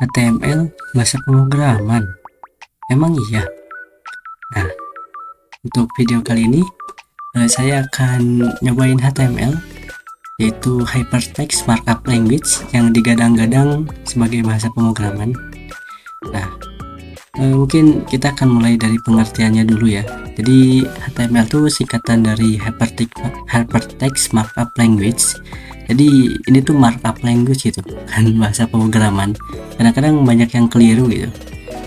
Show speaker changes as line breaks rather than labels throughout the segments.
HTML bahasa pemrograman. Emang iya? Nah, untuk video kali ini saya akan nyobain HTML, yaitu Hypertext Markup Language yang digadang-gadang sebagai bahasa pemrograman. Nah, mungkin kita akan mulai dari pengertiannya dulu ya. Jadi HTML itu singkatan dari Hypertext Markup Language. Jadi ini tuh markup language gitu, kan bahasa pemrograman. Kadang-kadang banyak yang keliru gitu.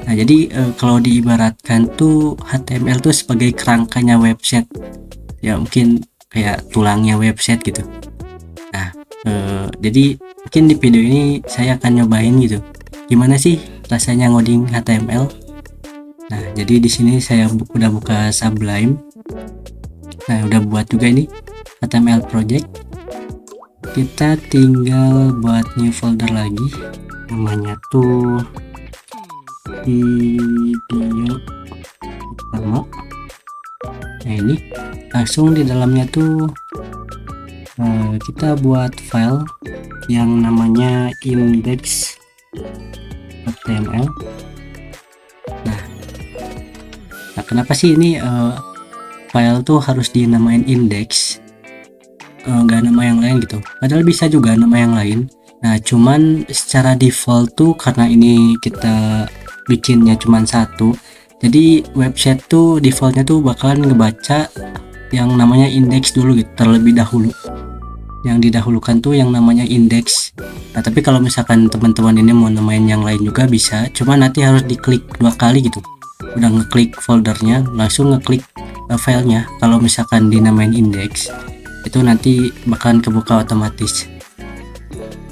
Nah, jadi kalau diibaratkan tuh HTML tuh sebagai kerangkanya website. Ya mungkin kayak tulangnya website gitu. Nah, jadi mungkin di video ini saya akan nyobain gitu. Gimana sih rasanya ngoding HTML? Nah, jadi di sini saya udah buka Sublime. Nah, udah buat juga ini HTML project. Kita tinggal buat new folder lagi, namanya tuh video pertama. Nah, ini langsung di dalamnya tuh kita buat file yang namanya index.html. Nah, kenapa sih ini file tuh harus dinamain index, nggak nama yang lain gitu? Padahal bisa juga nama yang lain. Nah, cuman secara default tuh karena ini kita bikinnya cuman satu, jadi website tuh defaultnya tuh bakalan ngebaca yang namanya index dulu gitu terlebih dahulu. Yang didahulukan tuh yang namanya index. Nah, tapi kalau misalkan teman-teman ini mau namain yang lain juga bisa, cuman nanti harus diklik 2 kali gitu. Udah ngeklik foldernya langsung ngeklik filenya. Kalau misalkan dinamain index itu nanti bakalan kebuka otomatis.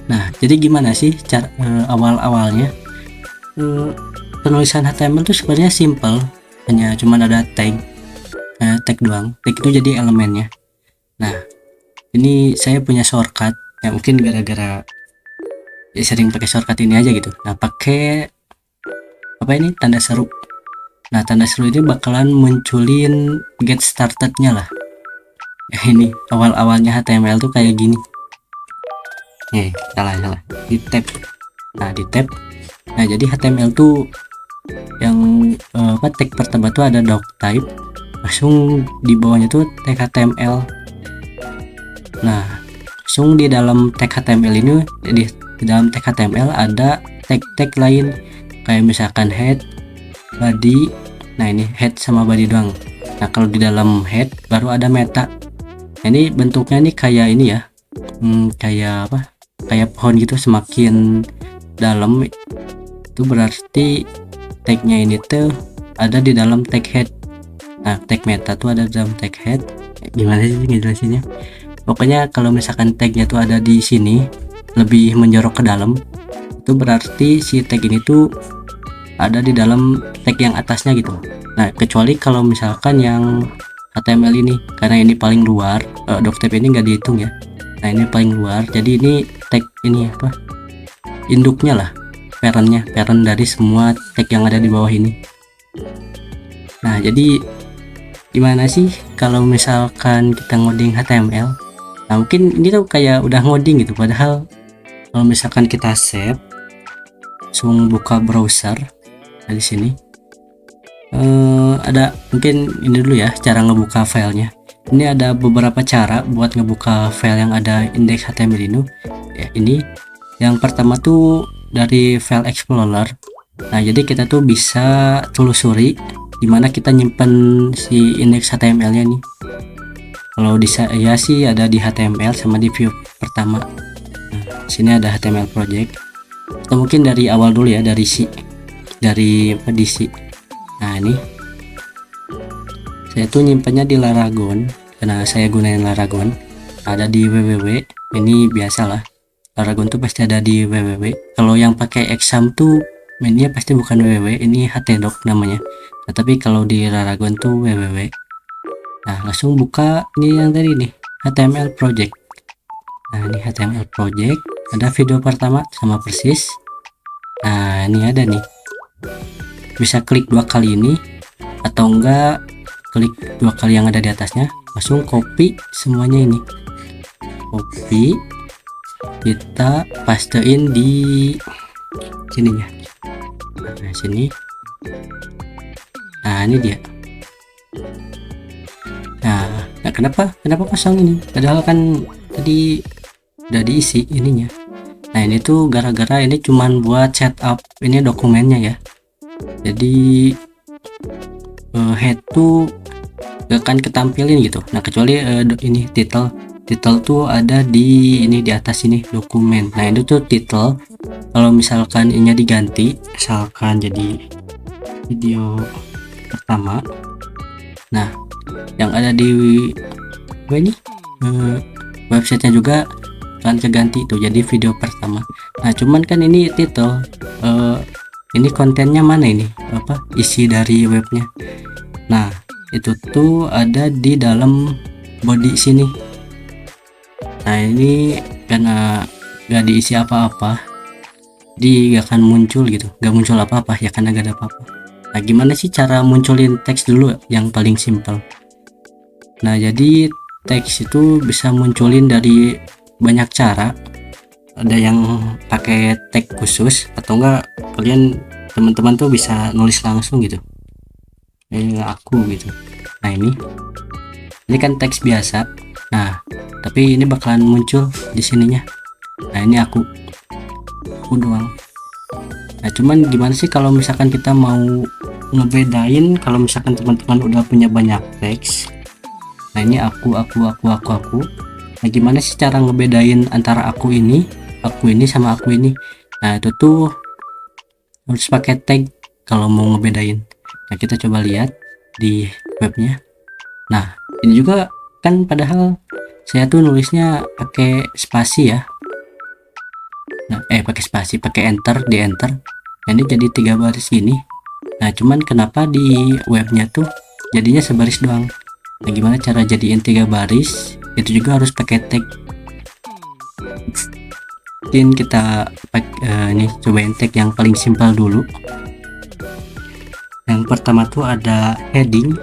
Nah, jadi gimana sih cara awal-awalnya? Penulisan HTML itu sebenarnya simple, hanya cuman ada tag doang. Tag itu jadi elemennya. Nah, ini saya punya shortcut ya, mungkin gara-gara ya sering pakai shortcut ini aja gitu. Nah, pakai apa ini, tanda seru. Nah, tanda seru ini bakalan munculin get started-nya lah. Ini awal-awalnya HTML tuh kayak gini. Salah di tab. Nah, di tab. Nah, jadi HTML tuh yang tag pertama tuh ada doc type, langsung di bawahnya tuh tag HTML. Nah, langsung di dalam tag HTML ini, di dalam tag HTML ada tag-tag lain kayak misalkan head, body. Nah, ini head sama body doang. Nah, kalau di dalam head baru ada meta. Ini bentuknya nih kayak ini ya, kayak apa, kayak pohon gitu. Semakin dalam itu berarti tagnya ini tuh ada di dalam tag head. Nah, tag meta tuh ada di dalam tag head. Gimana sih ngejelasinnya? Pokoknya kalau misalkan tagnya tuh ada di sini lebih menjorok ke dalam, itu berarti si tag ini tuh ada di dalam tag yang atasnya gitu. Nah, kecuali kalau misalkan yang HTML ini, karena ini paling luar, doc type ini nggak dihitung ya. Nah, ini paling luar, jadi ini tag ini apa, induknya lah, parent dari semua tag yang ada di bawah ini. Nah, jadi gimana sih kalau misalkan kita ngoding HTML? Nah, mungkin ini tuh kayak udah ngoding gitu, padahal kalau misalkan kita save, langsung buka browser. Nah, di sini ada mungkin ini dulu ya, cara ngebuka filenya. Ini ada beberapa cara buat ngebuka file yang ada index HTML ini ya. Ini yang pertama tuh dari file explorer. Nah, jadi kita tuh bisa telusuri dimana kita nyimpen si index HTML nya nih. Kalau di saya sih ada di HTML sama di view pertama. Nah, sini ada HTML project. Atau mungkin dari awal dulu ya, dari DC. Nah, ini saya tuh nyimpannya di Laragon karena saya gunain Laragon. Ada di www. Ini biasalah, Laragon tuh pasti ada di www. Kalau yang pakai exam tuh mainnya pasti bukan www, ini htdoc namanya. Nah, tapi kalau di Laragon tuh www. Nah, langsung buka ini yang tadi nih, HTML project. Nah, ini HTML project, ada video pertama sama persis. Nah, ini ada nih, bisa klik 2 kali ini, atau enggak klik 2 kali yang ada di atasnya, langsung copy semuanya ini, copy, kita pastein di sininya. Nah sini, nah ini dia. Nah kenapa kosong ini, padahal kan tadi udah diisi ininya. Nah ini tuh gara-gara ini cuman buat setup ini dokumennya ya, jadi head tuh gak akan ketampilin gitu. Nah kecuali ini title tuh ada di ini di atas ini dokumen. Nah itu tuh title, kalau misalkan ini diganti misalkan jadi video pertama, nah yang ada di ini websitenya juga akan keganti itu jadi video pertama. Nah cuman kan ini title, ini kontennya mana ini, apa isi dari webnya. Nah itu tuh ada di dalam body sini. Nah ini karena gak diisi apa-apa, di gak akan muncul gitu, gak muncul apa-apa ya karena gak ada apa-apa. Nah gimana sih cara munculin teks dulu yang paling simpel. Nah jadi teks itu bisa munculin dari banyak cara. Ada yang pakai tag khusus atau enggak kalian teman-teman tuh bisa nulis langsung gitu, aku gitu. Nah ini kan teks biasa. Nah tapi ini bakalan muncul di sininya. Nah ini aku doang. Nah cuman gimana sih kalau misalkan kita mau ngebedain, kalau misalkan teman-teman udah punya banyak teks. Nah ini aku. Nah gimana sih cara ngebedain antara aku ini sama aku ini. Nah itu tuh harus pakai tag kalau mau ngebedain. Nah kita coba lihat di webnya. Nah ini juga kan padahal saya tuh nulisnya pakai spasi ya. Nah pakai spasi, pakai enter, di enter. Nah, ini jadi 3 baris gini. Nah cuman kenapa di webnya tuh jadinya sebaris doang. Nah gimana cara jadiin 3 baris, itu juga harus pakai tag. Mungkin kita ini cobain tag yang paling simpel dulu. Yang pertama tuh ada heading.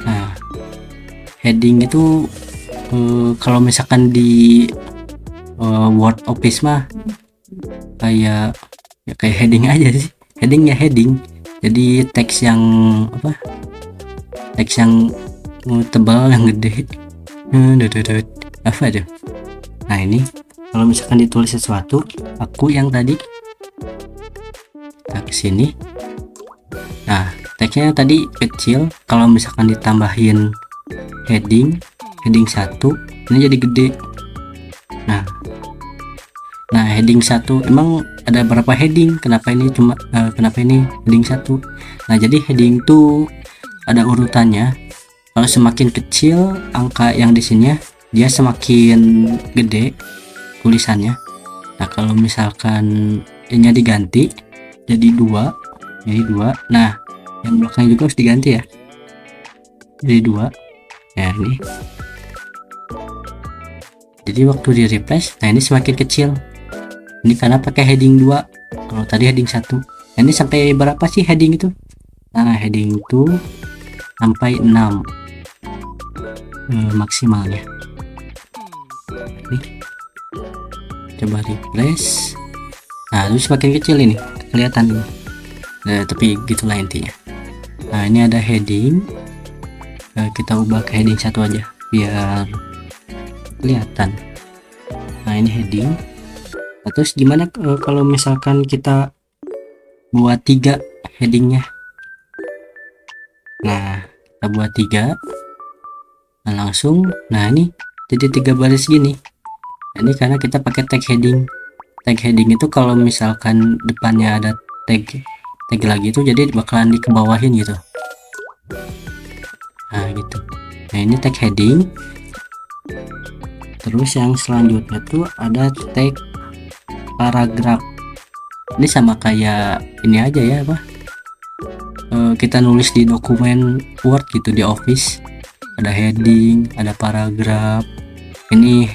Nah heading itu kalau misalkan di Word Office mah kayak heading aja sih, headingnya heading. Jadi teks yang teks yang tebal, yang gede, apa tuh. Nah ini kalau misalkan ditulis sesuatu, aku yang tadi kita kesini. Nah teksnya tadi kecil, kalau misalkan ditambahin heading 1 ini jadi gede. Nah heading 1 emang ada berapa heading, kenapa ini heading 1. Nah jadi heading tuh ada urutannya. Kalau semakin kecil angka yang di sini dia semakin gede tulisannya. Nah kalau misalkan ini diganti jadi 2, nah yang belakang juga harus diganti ya, jadi 2 ya ini. Jadi waktu di refresh, nah ini semakin kecil. Ini karena pakai heading 2, kalau tadi heading 1. Nah, ini sampai berapa sih heading itu? Nah heading itu sampai 6 maksimalnya. Ini coba refresh. Nah itu semakin kecil ini kelihatan ini. Nah, tapi gitulah intinya. Nah ini ada heading, kita ubah ke heading 1 aja biar kelihatan. Nah ini heading. Nah, terus gimana kalau misalkan kita buat 3 headingnya. Nah kita buat 3. Nah langsung, nah ini jadi 3 baris gini. Nah, ini karena kita pakai tag heading. Tag heading itu kalau misalkan depannya ada tag lagi itu jadi bakalan dikebawahin gitu. Nah gitu. Nah ini tag heading. Terus yang selanjutnya tuh ada tag paragraf. Ini sama kayak ini aja ya, kita nulis di dokumen Word gitu di Office. Ada heading, ada paragraf. Ini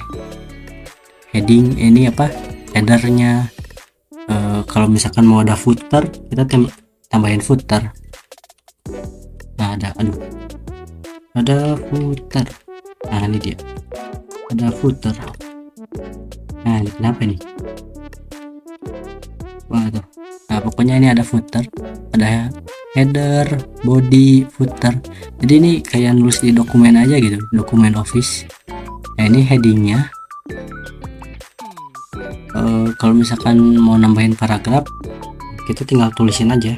heading, ini headernya. Kalau misalkan mau ada footer, kita tambahin footer. Nah ada footer. Nah ini dia, ada footer. Nah, ini kenapa nih? Wah tuh. Nah, pokoknya ini ada footer, ada header, body, footer. Jadi ini kayak nulis di dokumen aja gitu, dokumen Office. Nah, ini headingnya. Kalau misalkan mau nambahin paragraf, kita tinggal tulisin aja.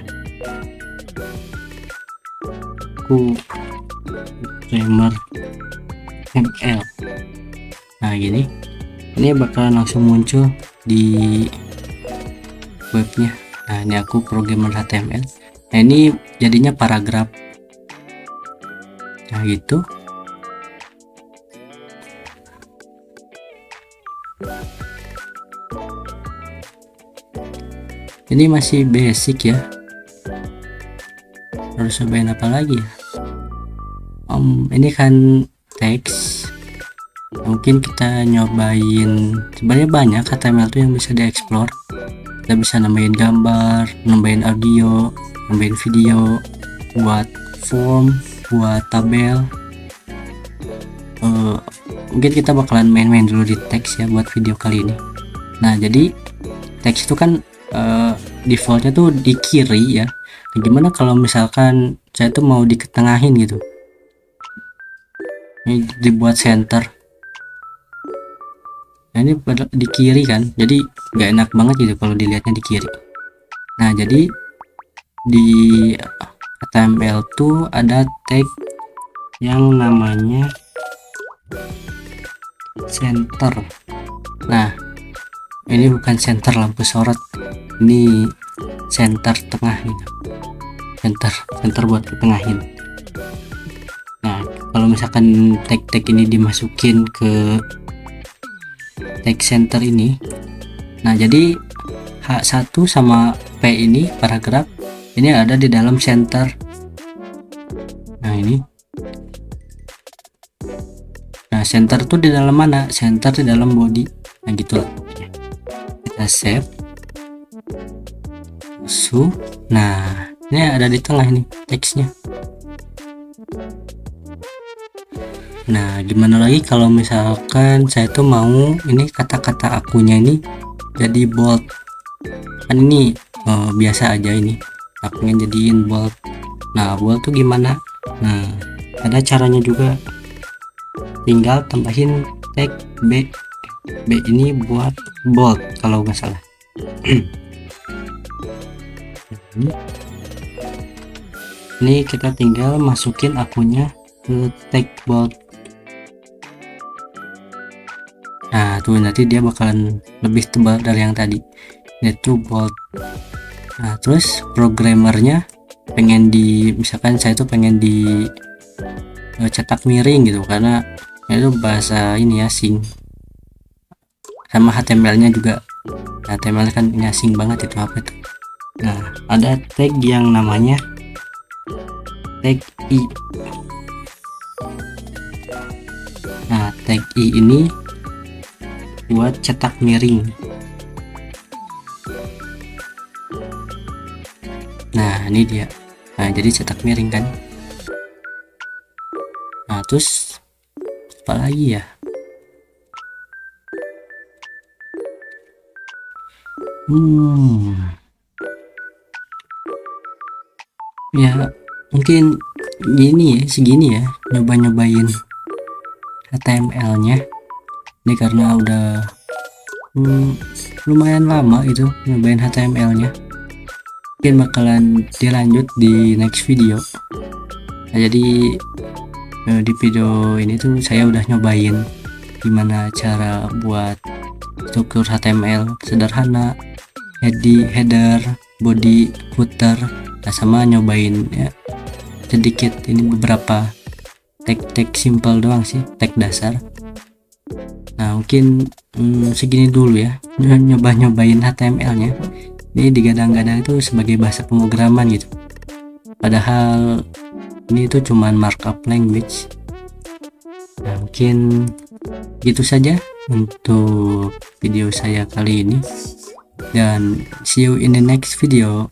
Programmer ML. Nah, gini. Ini bakalan langsung muncul di webnya. Nah, ini aku programmer HTML. Nah, ini jadinya paragraf. Nah, gitu. Ini masih basic ya. Harus cobain apa lagi ya? Ini kan teks. Mungkin kita nyobain, sebenarnya banyak HTML tuh yang bisa dieksplor. Kita bisa nambahin gambar, nambahin audio, nambahin video, buat form, buat tabel. Mungkin kita bakalan main-main dulu di teks ya buat video kali ini. Nah, jadi teks itu kan defaultnya tuh di kiri ya. Nah, gimana kalau misalkan saya tuh mau diketengahin gitu? Ini dibuat center. Nah, ini di kiri kan, jadi nggak enak banget gitu kalau dilihatnya di kiri. Nah, jadi di HTML tuh ada tag yang namanya center. Nah, ini bukan center lampu sorot, ini center tengah gitu. Center buat ketengahin. Nah, kalau misalkan tag ini dimasukin ke tag center ini, nah jadi H1 sama P ini paragraf ini ada di dalam center. Nah, ini. Nah, center tuh di dalam mana? Center di dalam body. Nah, gitu lah. Kita save. Nah, ini ada di tengah ini teksnya. Nah, gimana lagi kalau misalkan saya tuh mau ini kata-kata akunya ini jadi bold. Kan ini biasa aja ini. Aku pengen jadiin bold. Nah, bold tuh gimana? Nah, ada caranya juga. Tinggal tambahin tag B. B ini buat bold kalau nggak salah. Ini kita tinggal masukin akunnya ke tag bold. Nah, tuh nanti dia bakalan lebih tebal dari yang tadi, yaitu bold. Nah, terus programmernya pengen misalkan saya tuh pengen cetak miring gitu, karena itu bahasa ini asing, sama HTML-nya juga. HTML kan ini asing banget, itu apa itu. Nah, ada tag yang namanya tag I. Nah, tag I ini buat cetak miring. Nah, ini dia. Nah, jadi cetak miring kan. Nah, terus apa lagi ya? Ya mungkin segini ya nyobain HTML-nya. Ini karena udah lumayan lama itu nyobain HTML-nya. Mungkin bakalan dilanjut di next video. Nah, jadi di video ini tuh saya udah nyobain gimana cara buat struktur HTML sederhana, header, body, footer, nah, sama nyobain ya sedikit ini beberapa tag simple doang sih, tag dasar. Nah, mungkin segini dulu ya nyobain HTML-nya. Ini digadang-gadang itu sebagai bahasa pemrograman gitu, padahal ini itu cuman markup language. Nah, mungkin gitu saja untuk video saya kali ini, dan see you in the next video.